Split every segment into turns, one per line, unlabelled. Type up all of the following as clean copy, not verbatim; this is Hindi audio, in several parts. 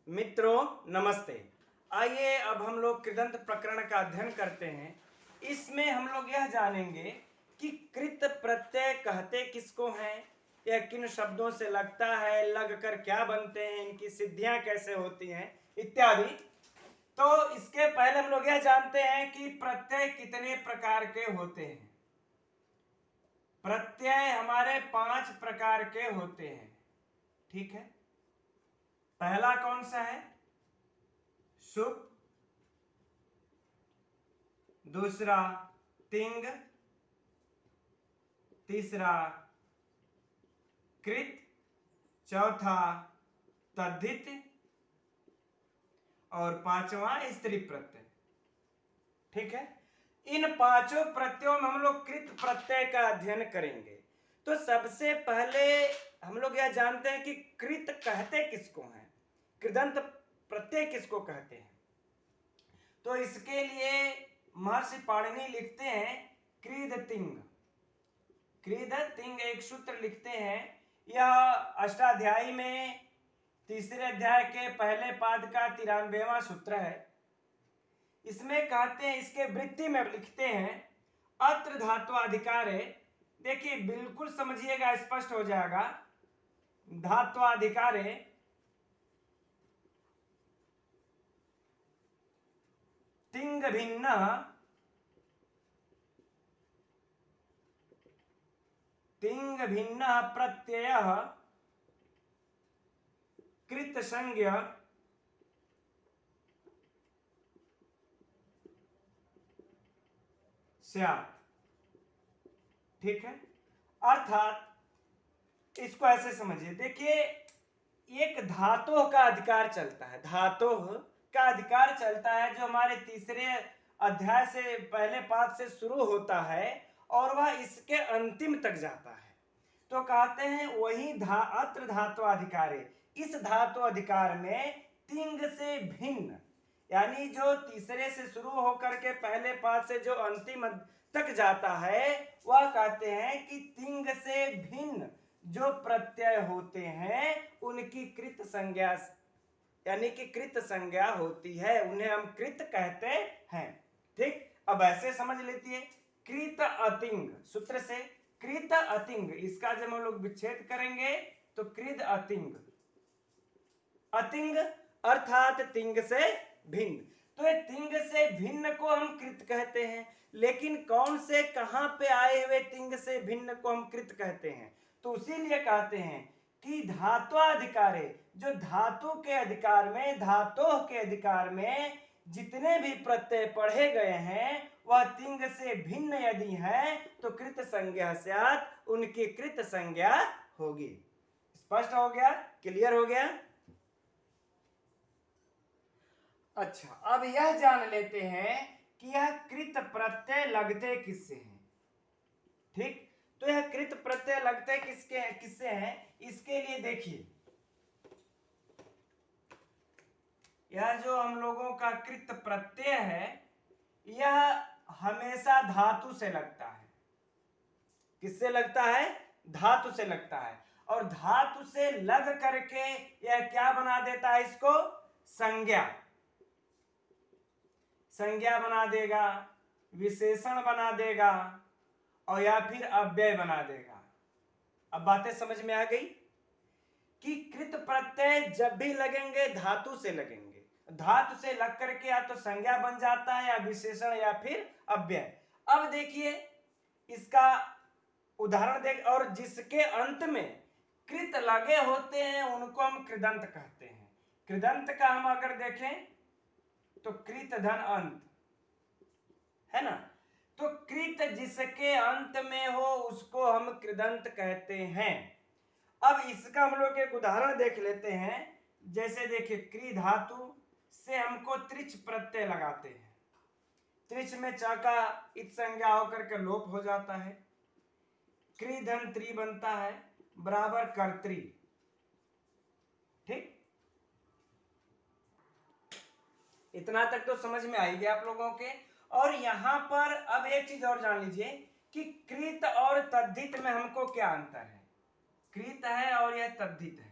मित्रों नमस्ते। आइए अब हम लोग कृदंत प्रकरण का अध्ययन करते हैं। इसमें हम लोग यह जानेंगे कि कृत प्रत्यय कहते किसको हैं, यह किन शब्दों से लगता है, लग कर क्या बनते हैं, इनकी सिद्धियां कैसे होती हैं इत्यादि। तो इसके पहले हम लोग यह जानते हैं कि प्रत्यय कितने प्रकार के होते हैं। प्रत्यय हमारे 5 प्रकार के होते हैं, ठीक है। पहला कौन सा है? सुप, दूसरा तिंग, तीसरा कृत, चौथा तद्धित और पांचवा स्त्री प्रत्यय, ठीक है। इन पांचों प्रत्ययों में हम लोग कृत प्रत्यय का अध्ययन करेंगे। तो सबसे पहले हम लोग यह जानते हैं कि कृत कहते किसको हैं, कृदंत प्रत्यय किसको कहते हैं। तो इसके लिए महर्षि पाणिनि लिखते हैं कृद तिंग। कृद तिंग एक सूत्र लिखते हैं। यह अष्टाध्यायी में तीसरे अध्याय के पहले पाद का 93वां सूत्र है। इसमें कहते हैं, इसके वृत्ति में लिखते हैं अत्र धात्वाधिकारे। देखिए बिल्कुल समझिएगा, स्पष्ट हो जाएगा। धात्वाधिकारे तिंग भिन्न प्रत्यय कृत संज्ञ स्यात्, ठीक है। अर्थात इसको ऐसे समझिए। देखिए एक धातु का अधिकार चलता है, धातु का अधिकार चलता है जो हमारे तीसरे अध्याय से पहले पाद से शुरू होता है और वह इसके अंतिम तक जाता है। तो कहते हैं वही अत्र धातु अधिकार है। इस धातु अधिकार में तिंग से भिन्न, यानी जो तीसरे से शुरू होकर के पहले पाद से जो अंतिम तक जाता है वह कहते हैं कि तिंग से भिन्न जो प्रत्यय होते हैं उनकी कृत संज्ञा, यानी कि कृत संज्ञा होती है, उन्हें हम कृत कहते हैं, ठीक। अब ऐसे समझ लेती है कृत अतिंग सूत्र से। कृत अतिंग, इसका जब हम लोग विच्छेद करेंगे तो कृत अतिंग, अतिंग अर्थात तिंग से भिन्न। तो ये तिंग से भिन्न को हम कृत कहते हैं, लेकिन कौन से कहां पे आए हुए तिंग से भिन्न को हम कृत कहते हैं? तो इसीलिए कहते हैं कि धात्वाधिकारे, जो धातु के अधिकार में, धातु के अधिकार में जितने भी प्रत्यय पढ़े गए हैं वह तिंग से भिन्न यदि है तो कृत संज्ञा स्यात्, उनकी कृत संज्ञा होगी। स्पष्ट हो गया, क्लियर हो गया। अच्छा, अब यह जान लेते हैं कि यह कृत प्रत्यय लगते किससे हैं, ठीक। तो यह कृत प्रत्यय लगते किससे हैं, इसके लिए देखिए यह जो हम लोगों का कृत प्रत्यय है यह हमेशा धातु से लगता है। किससे लगता है? धातु से लगता है। और धातु से लग करके यह क्या बना देता है? इसको संज्ञा, संज्ञा बना देगा, विशेषण बना देगा और या फिर अव्यय बना देगा। अब बातें समझ में आ गई कि कृत प्रत्यय जब भी लगेंगे धातु से लगेंगे, धातु से लग करके या तो संज्ञा बन जाता है या विशेषण या फिर अव्यय। अब देखिए इसका उदाहरण देख, और जिसके अंत में कृत लगे होते हैं उनको हम कृदंत कहते हैं। कृदंत का हम अगर देखें तो कृत धन अंत है ना, तो कृत जिसके अंत में हो उसको हम कृदंत कहते हैं। अब इसका हम लोग एक उदाहरण देख लेते हैं। जैसे देखिए क्री धातु से हमको त्रिच प्रत्यय लगाते हैं, त्रिच में च का इत संज्ञा होकर के लोप हो जाता है, क्री धन त्रि बनता है बराबर कर्त्री, ठीक। इतना तक तो समझ में आई गया आप लोगों के। और यहां पर अब एक चीज और जान लीजिए कि कृत और तद्धित में हमको क्या अंतर है। कृत है और यह तद्धित है।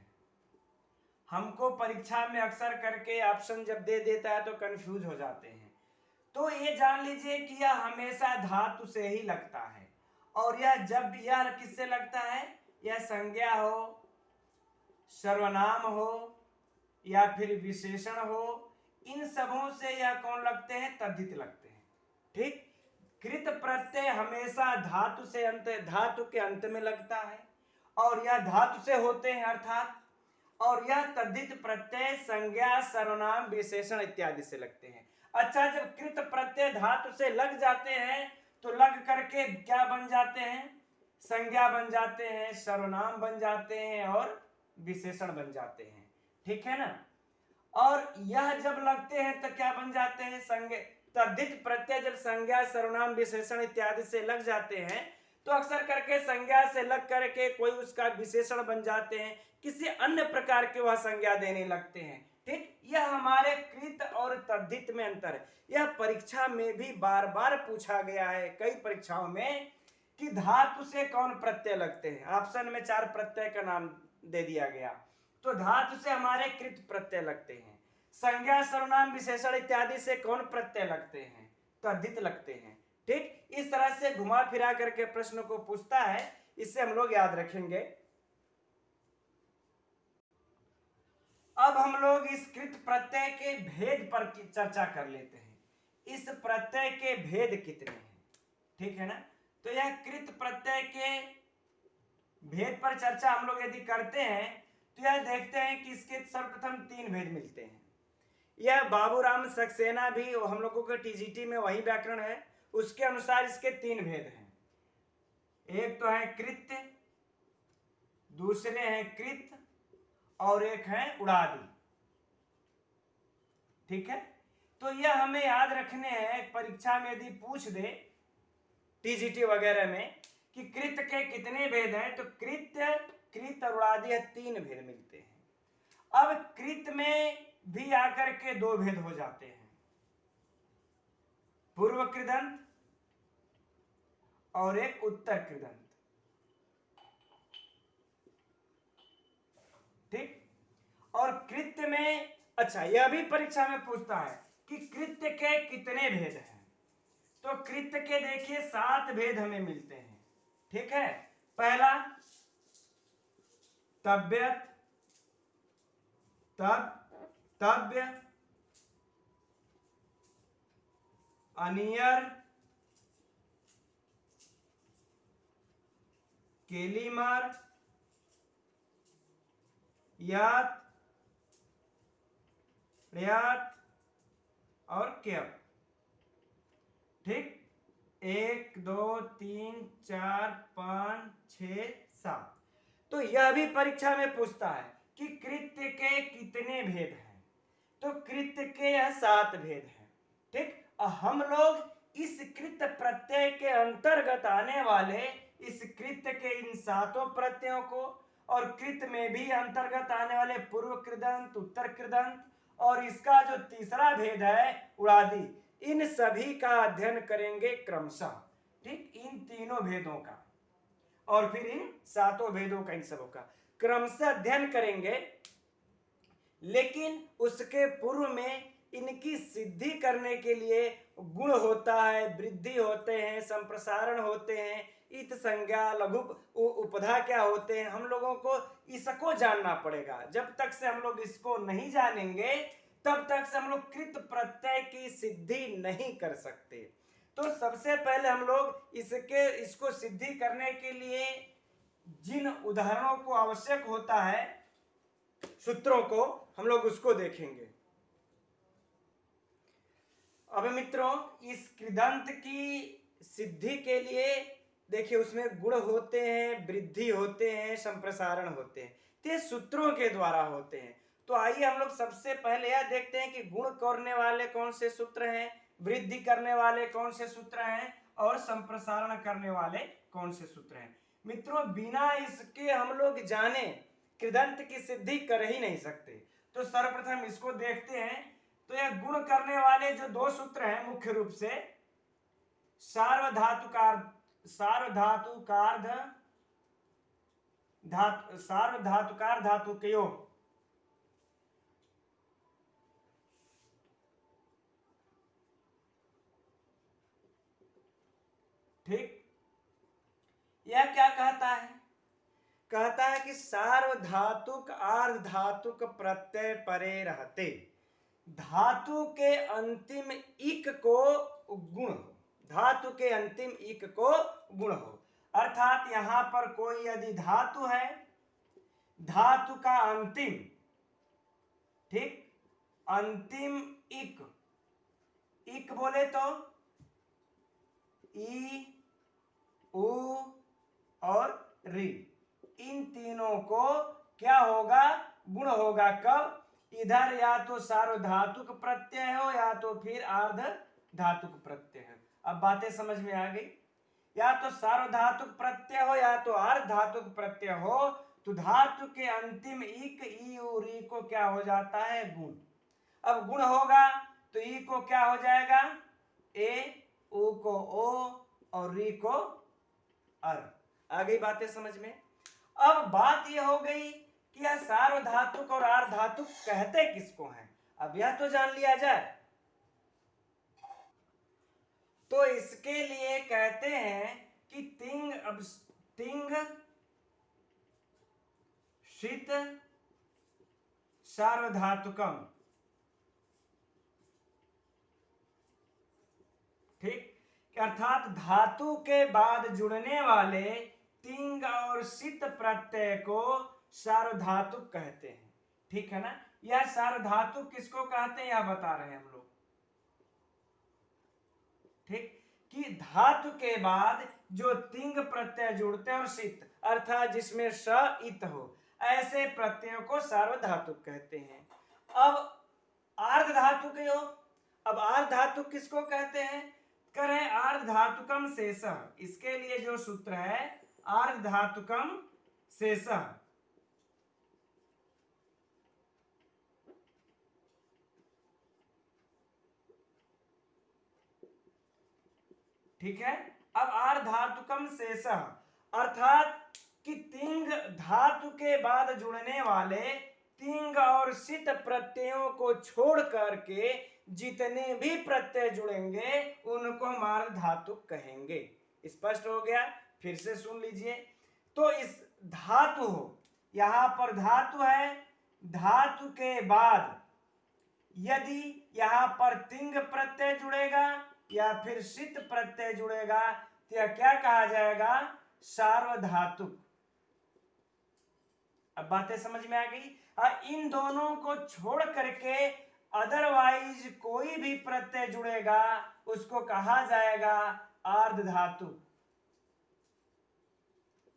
हमको परीक्षा में अक्सर करके ऑप्शन जब दे देता है तो कंफ्यूज हो जाते हैं। तो ये जान लीजिए कि यह हमेशा धातु से ही लगता है, और यह जब यह किससे लगता है, यह संज्ञा हो, सर्वनाम हो या फिर विशेषण हो, इन सबों से यह कौन लगते हैं, तद्धित लगते हैं। ठीक, कृत प्रत्यय हमेशा धातु से धातु के अंत में लगता है, और यह धातु से होते हैं अर्थात, और यह तद्धित प्रत्यय संज्ञा, सर्वनाम, विशेषण इत्यादि से लगते हैं। अच्छा, जब कृत प्रत्यय धातु से लग जाते हैं तो लग करके क्या बन जाते हैं, संज्ञा बन जाते हैं, सर्वनाम बन जाते हैं और विशेषण बन जाते हैं। ठीक है ना। और यह जब लगते हैं तो क्या बन जाते हैं, संज्ञा। तद्धित प्रत्यय जब संज्ञा, सर्वनाम, विशेषण इत्यादि से लग जाते हैं तो अक्सर करके संज्ञा से लग करके कोई उसका विशेषण बन जाते हैं, किसी अन्य प्रकार के वह संज्ञा देने लगते हैं। ठीक, यह हमारे कृत और तद्धित में अंतर है। यह परीक्षा में भी बार बार पूछा गया है कई परीक्षाओं में कि धातु से कौन प्रत्यय लगते हैं। ऑप्शन में 4 प्रत्यय का नाम दे दिया गया, तो धातु से हमारे कृत प्रत्यय लगते हैं। संज्ञा, सर्वनाम, विशेषण इत्यादि से कौन प्रत्यय लगते हैं, तद्धित लगते हैं। ठीक, इस तरह से घुमा फिरा करके प्रश्न को पूछता है, इससे हम लोग याद रखेंगे। अब हम लोग इस कृत प्रत्यय के भेद पर चर्चा कर लेते हैं। इस प्रत्यय के भेद कितने हैं, ठीक है ना। तो यह कृत प्रत्यय के भेद पर चर्चा हम लोग यदि करते हैं तो यह देखते हैं कि इसके सर्वप्रथम 3 भेद मिलते हैं। यह बाबूराम सक्सेना भी हम लोगों के टीजीटी में वही व्याकरण है, उसके अनुसार इसके 3 भेद हैं। एक तो है कृत्य, दूसरे हैं कृत, और एक है उड़ादी। ठीक है, तो यह हमें याद रखने हैं, परीक्षा में यदि पूछ दे टीजीटी वगैरह में कि कृत के कितने भेद हैं, तो कृत्य, कृत और उड़ादी 3 भेद मिलते हैं। अब कृत में भी आकर के 2 भेद हो जाते हैं, पूर्व कृदंत और एक उत्तर कृदंत। ठीक, और कृत्य में, अच्छा यह भी परीक्षा में पूछता है कि कृत्य के कितने भेद हैं। तो कृत्य के देखिए 7 भेद हमें मिलते हैं। ठीक है, पहला तव्यत, तव्य, अनियर, केलीमार, यात, प्रयात और क्यव। ठीक, 1 2 3 4 5 6 7। तो यह भी परीक्षा में पूछता है कि कृत्य के कितने भेद हैं। तो कृत्य के यह 7 भेद हैं। ठीक, हम लोग इस कृत्य प्रत्यय के अंतर्गत आने वाले इस कृत्य के इन 7 प्रत्ययों को, और कृत्य में भी अंतर्गत आने वाले पूर्व कृदंत, उत्तर कृदंत, और इसका जो तीसरा भेद है उड़ादी, इन सभी का अध्ययन करेंगे क्रमशः। ठीक, इन तीनों भेदों का और फिर इन 7 भेदों का, इन सबों का क्रमशः अध्ययन करेंगे। लेकिन उसके पूर्व में इनकी सिद्धि करने के लिए गुण होता है, वृद्धि होते हैं, संप्रसारण होते हैं, इत संज्ञा, लघु उपधा क्या होते हैं, हम लोगों को इसको जानना पड़ेगा। जब तक से हम लोग इसको नहीं जानेंगे तब तक से हम लोग कृत प्रत्यय की सिद्धि नहीं कर सकते। तो सबसे पहले हम लोग इसको सिद्धि करने के लिए जिन उदाहरणों को आवश्यक होता है, सूत्रों को, हम लोग उसको देखेंगे। अब मित्रों, इस कृदंत की सिद्धि के लिए देखिए उसमें गुण होते हैं, वृद्धि होते हैं, संप्रसारण होते हैं, ये सूत्रों के द्वारा होते हैं। तो आइए हम लोग सबसे पहले यह देखते हैं कि गुण करने वाले कौन से सूत्र हैं, वृद्धि करने वाले कौन से सूत्र हैं, और संप्रसारण करने वाले कौन से सूत्र हैं। मित्रों, बिना इसके हम लोग जाने कृदंत की सिद्धि कर ही नहीं सकते। तो सर्वप्रथम इसको देखते हैं। तो यह गुण करने वाले जो 2 सूत्र हैं मुख्य रूप से, सार्वधातुकार्ध धातुकयो ठीक। यह क्या कहता है? कहता है कि सार्वधातुक आर्धधातुक प्रत्यय परे रहते धातु के अंतिम इक को गुण हो, धातु के अंतिम इक को गुण हो। अर्थात यहां पर कोई यदि धातु है, धातु का अंतिम, ठीक, अंतिम इक, इक बोले तो ई, उ और री, इन तीनों को क्या होगा? गुण होगा। कब? इधर या तो सार्वधातुक प्रत्यय हो या तो फिर अर्ध धातुक प्रत्यय हो। अब बातें समझ में आ गई? या तो सार्वधातुक प्रत्यय हो या तो अर्ध धातुक प्रत्यय हो, तो धातु के अंतिम इक, ई, उ, री को क्या हो जाता है? गुण। अब गुण होगा तो ई को क्या हो जाएगा? ए, उ को ओ और री को अर। आ गई बातें समझ में? अब बात यह हो गई कि यह सार्वधातुक और आर्धधातुक कहते किसको हैं। अब यह तो जान लिया जाए। तो इसके लिए कहते हैं कि तिंग, अब तिंग, शीत, सार्वधातुकम, ठीक। अर्थात धातु के बाद जुड़ने वाले तिंग और शीत प्रत्यय को सार्वधातुक कहते हैं, ठीक है ना। यह सार्वधातुक किसको कहते हैं यह बता रहे हैं हम लोग, ठीक, कि धातु के बाद जो तिंग प्रत्यय जुड़ते हैं और शीत अर्थात जिसमें स इत हो, ऐसे प्रत्ययों को सार्वधातुक कहते हैं। अब आर्धधातुक हो, अब आर्धधातुक किसको कहते हैं? करें आर्धधातुकम शेषः, इसके लिए जो सूत्र है आर्धधातुकम शेषः, ठीक है। अब आर्धधातुकम शेषः अर्थात कि तिंग धातु के बाद जुड़ने वाले तिंग और शीत प्रत्ययों को छोड़ करके जितने भी प्रत्यय जुड़ेंगे उनको हम आर्धधातुक कहेंगे। स्पष्ट हो गया? फिर से सुन लीजिए। तो इस धातु हो, यहां पर धातु है, धातु के बाद यदि यहां पर तिंग प्रत्यय जुड़ेगा या फिर शीत प्रत्यय जुड़ेगा तो यह क्या कहा जाएगा? सार्वधातुक। अब बातें समझ में आ गई? इन दोनों को छोड़ करके अदरवाइज कोई भी प्रत्यय जुड़ेगा उसको कहा जाएगा आर्धधातुक।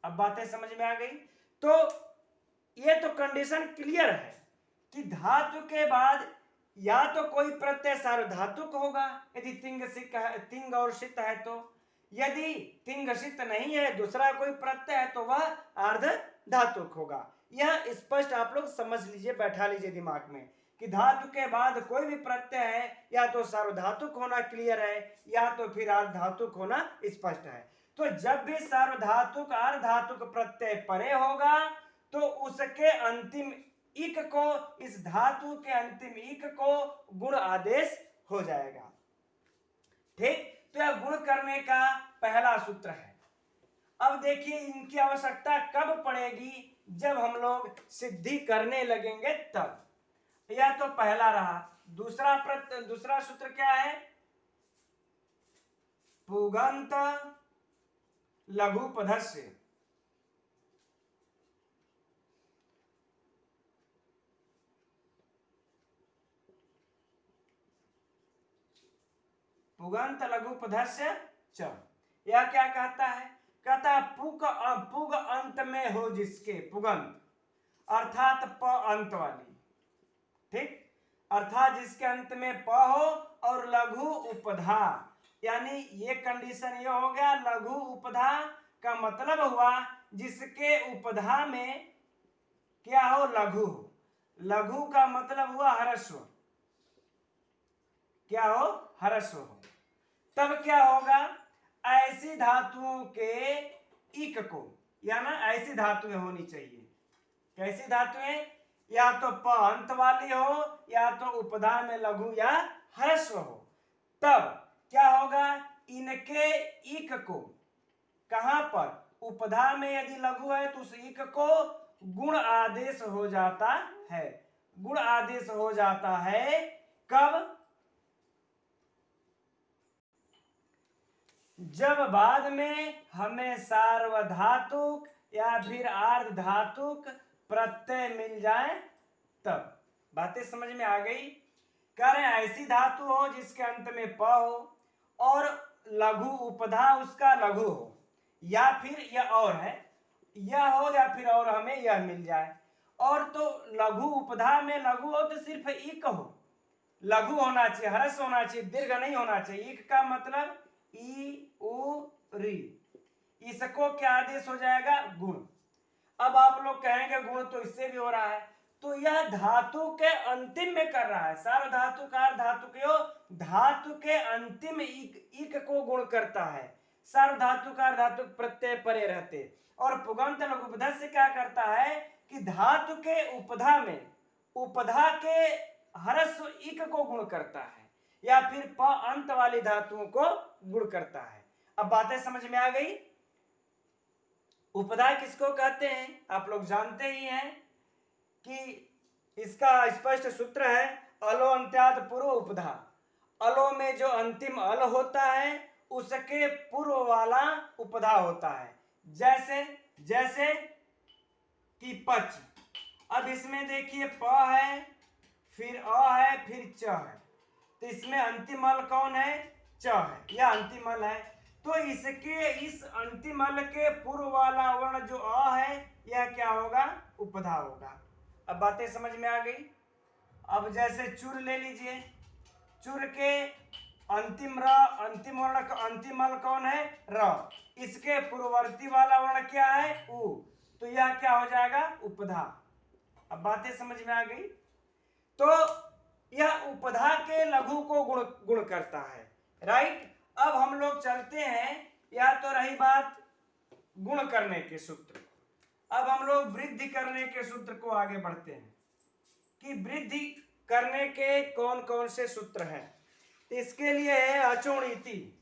अब बातें समझ में आ गई? तो ये तो कंडीशन क्लियर है कि धातु के बाद या तो कोई प्रत्यय सार्वधातुक होगा यदि तिंग और शीत है तो, यदि तिंग शीत नहीं है दूसरा कोई प्रत्यय है तो वह आर्धधातुक होगा। यह स्पष्ट आप लोग समझ लीजिए, बैठा लीजिए दिमाग में कि धातु के बाद कोई भी प्रत्यय है या तो सार्वधातुक होना क्लियर है या तो फिर आर्धधातुक होना स्पष्ट है। तो जब भी सार्वधातुक आर्धधातुक प्रत्यय परे होगा तो उसके अंतिम इक को, इस धातु के अंतिम इक को गुण आदेश हो जाएगा, ठीक। तो यह गुण करने का पहला सूत्र है। अब देखिए इनकी आवश्यकता कब पड़ेगी? जब हम लोग सिद्धि करने लगेंगे तब। यह तो पहला रहा। दूसरा सूत्र क्या है? पुगंत लघुपधस्य, पुगंत लघुपधस्य च। यह क्या कहता है? कहता पुग अंत में हो जिसके, पुगंत अर्थात प अंत वाली, ठीक, अर्थात जिसके अंत में प हो और लघु उपधा, यानी ये कंडीशन ये हो गया। लघु उपधा का मतलब हुआ जिसके उपधा में क्या हो? लघु हो। लघु का मतलब हुआ ह्रस्व, क्या हो? ह्रस्व हो। तब क्या होगा? ऐसी धातुओं के इक को, या ना ऐसी धातुएं होनी चाहिए। कैसी धातुएं? या तो प अंत वाली हो या तो उपधा में लघु या ह्रस्व हो। तब क्या होगा? इनके इक को, कहां पर? उपधा में यदि लघु है तो उस इक को गुण आदेश हो जाता है। गुण आदेश हो जाता है कब? जब बाद में हमें सार्वधातुक या फिर आर्धधातुक प्रत्यय मिल जाए तब। बातें समझ में आ गई? कह रहे हैं ऐसी धातु हो जिसके अंत में प हो और लघु उपधा उसका लघु हो, या फिर यह और है, यह हो या फिर और हमें यह मिल जाए। और तो लघु उपधा में लघु हो तो सिर्फ इक हो, लघु होना चाहिए, ह्रस्व होना चाहिए, दीर्घ नहीं होना चाहिए। इक का मतलब ई उ री, इसको क्या आदेश हो जाएगा? गुण। अब आप लोग कहेंगे गुण तो इससे भी हो रहा है, तो यह धातु के अंतिम में कर रहा है। सार्वधातु का धातु के धातु के अंतिम इक को गुण करता है। सार्वधातु का धातु प्रत्यय परे रहते, और पुगंत लघुपधा से क्या करता है कि धातु के उपधा में उपधा के ह्रस्व इक को गुण करता है, या फिर प अंत वाली धातुओं को गुण करता है। अब बातें समझ में आ गई? उपधा किसको कहते हैं आप लोग जानते ही हैं कि इसका स्पष्ट सूत्र है अलो अंत्याद पूर्व उपधा। अलो में जो अंतिम अल होता है उसके पूर्व वाला उपधा होता है। जैसे जैसे कि पच। अब इसमें देखिए प है, फिर अ है, फिर च है, तो इसमें अंतिम अल कौन है? च है, यह अंतिम अल है। तो इसके इस अंतिम अल के पूर्व वाला वर्ण जो अ है यह क्या होगा? उपधा होगा। अब बातें समझ में आ गई? अब जैसे चुर ले लीजिए, चुर के अंतिम र अंतिम वर्ण अंतिम अल कौन है? र। इसके पूर्ववर्ती वाला वर्ण क्या है? उ, तो यह क्या हो जाएगा? उपधा। अब बातें समझ में आ गई? तो यह उपधा के लघु को गुण करता है, राइट। अब हम लोग चलते हैं, यह तो रही बात गुण करने के सूत्र। अब हम लोग वृद्धि करने के सूत्र को आगे बढ़ते हैं कि वृद्धि करने के कौन कौन से सूत्र हैं। इसके लिए है अचोणिति।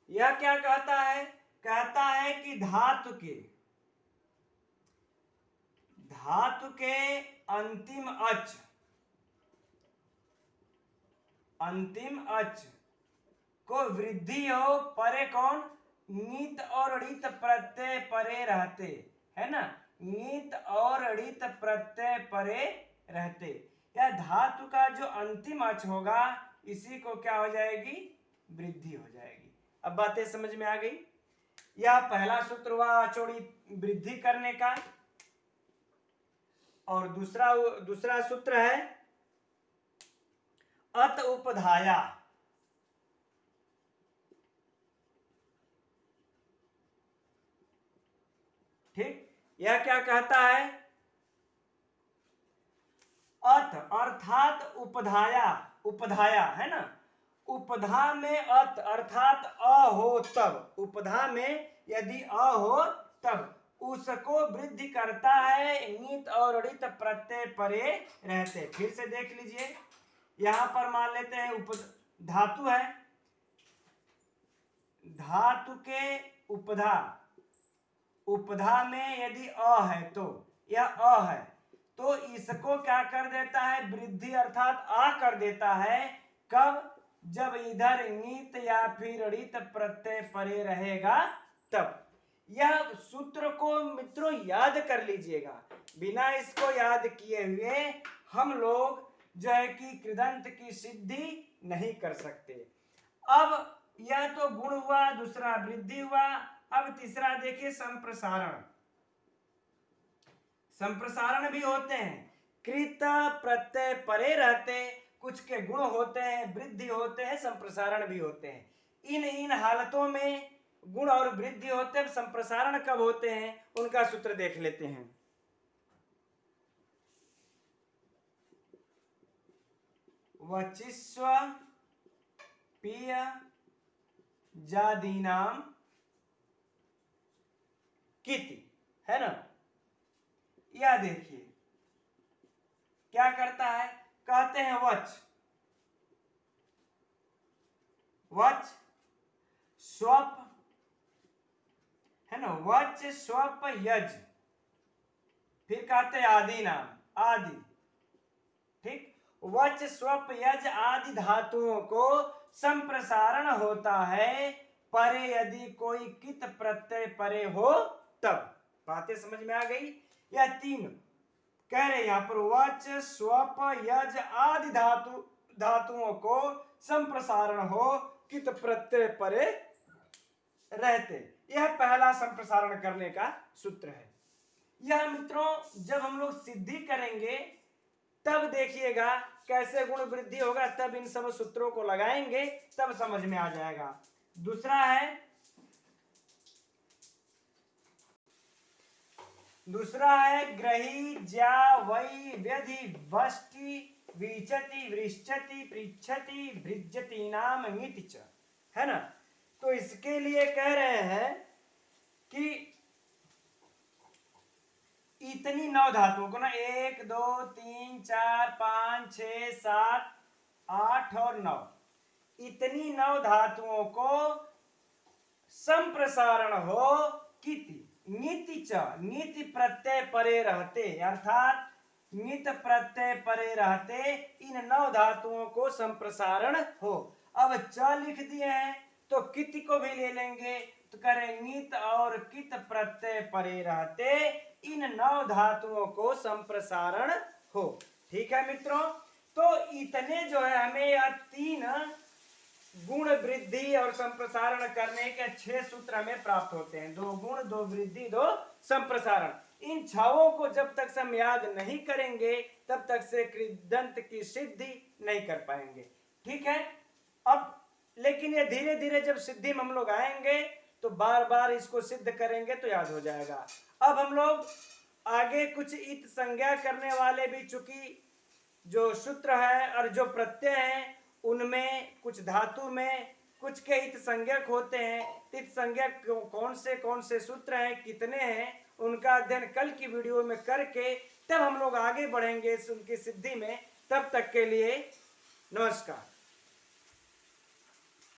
यह क्या कहता है? कहता है कि धातु के अंतिम अच को वृद्धि हो, परे कौन? नीत और ऋत प्रत्यय परे रहते, है ना। नीत और ऋत प्रत्यय परे रहते, या धातु का जो अंतिम अच होगा इसी को क्या हो जाएगी? वृद्धि हो जाएगी। अब बातें समझ में आ गई? यह पहला सूत्र हुआ अचोड़ी वृद्धि करने का। और दूसरा सूत्र है अत उपधाया। ठीक, यह क्या कहता है? अत अर्थात उपधाया है ना। उपधा में अत अर्थात अ हो तब, उपधा में यदि अ हो तब उसको वृद्धि करता है नीत और ऋत प्रत्यय परे रहते। फिर से देख लीजिए, यहां पर मान लेते हैं धातु है, धातु के उपधा में यदि अ है तो यह अ है, तो इसको क्या कर देता है? वृद्धि अर्थात आ कर देता है। कब? जब इधर नीत या फिर ऋत प्रत्यय परे रहेगा तब। यह सूत्र को मित्रों याद कर लीजिएगा, बिना इसको याद किए हुए हम लोग जो है कि कृदंत की सिद्धि नहीं कर सकते। अब यह तो गुण हुआ, दूसरा वृद्धि हुआ। अब तीसरा देखिए संप्रसारण। संप्रसारण भी होते हैं, कृत प्रत्यय परे रहते, कुछ के गुण होते हैं, वृद्धि होते हैं, संप्रसारण भी होते हैं। इन हालतों में गुण और वृद्धि होते हैं। संप्रसारण कब होते हैं उनका सूत्र देख लेते हैं। वचिस्व पीय जादीनाम किति, है ना। यह देखिए क्या करता है, कहते हैं वच, वच स्वप, है ना, वच स्वप यज, फिर कहते हैं आदि नाम, आदि, ठीक। वच स्वप यज आदि धातुओं को संप्रसारण होता है परे यदि कोई कित प्रत्यय परे हो तब। बातें समझ में आ गई। यह तीन कह रहे यहाँ पर, वच स्वप यज आदि धातुओं को संप्रसारण हो कित प्रत्यय परे रहते, यह पहला संप्रसारण करने का सूत्र है। यह मित्रों जब हम लोग सिद्धि करेंगे तब देखिएगा कैसे गुण वृद्धि होगा, तब इन सब सूत्रों को लगाएंगे तब समझ में आ जाएगा। दूसरा है ग्रही ज्या वै व्यधि वष्टि विचति वृश्चति पृच्छति भृज्यति नाम ङिति च, है ना। तो इसके लिए कह रहे हैं कि इतनी 9 धातुओं को ना, 1 2 3 4 5 6 7 8 और 9, इतनी 9 धातुओं को संप्रसारण हो किति ङिति च, ङिति प्रत्यय परे रहते, अर्थात ङित प्रत्यय परे रहते इन 9 धातुओं को संप्रसारण हो। अब च लिख दिए हैं तो किति को भी ले लेंगे, तो करें ङित और कित प्रत्यय परे रहते इन 9 धातुओं को संप्रसारण हो। ठीक है मित्रों, तो इतने जो है हमें यह 3 गुण वृद्धि और संप्रसारण करने के 6 सूत्र हमें प्राप्त होते हैं, 2 गुण 2 वृद्धि 2 संप्रसारण। इन 6 को जब तक से हम याद नहीं करेंगे तब तक से कृदंत की सिद्धि नहीं कर पाएंगे। ठीक है, अब लेकिन ये धीरे धीरे जब सिद्धि में हम लोग आएंगे तो बार बार इसको सिद्ध करेंगे तो याद हो जाएगा। अब हम लोग आगे कुछ इत संज्ञा करने वाले भी, चूंकि जो सूत्र है और जो प्रत्यय है उनमें कुछ धातु में कुछ के इत संज्ञक होते हैं, इत संज्ञक कौन से सूत्र हैं, कितने हैं, उनका अध्ययन कल की वीडियो में करके तब हम लोग आगे बढ़ेंगे उनकी सिद्धि में। तब तक के लिए नमस्कार।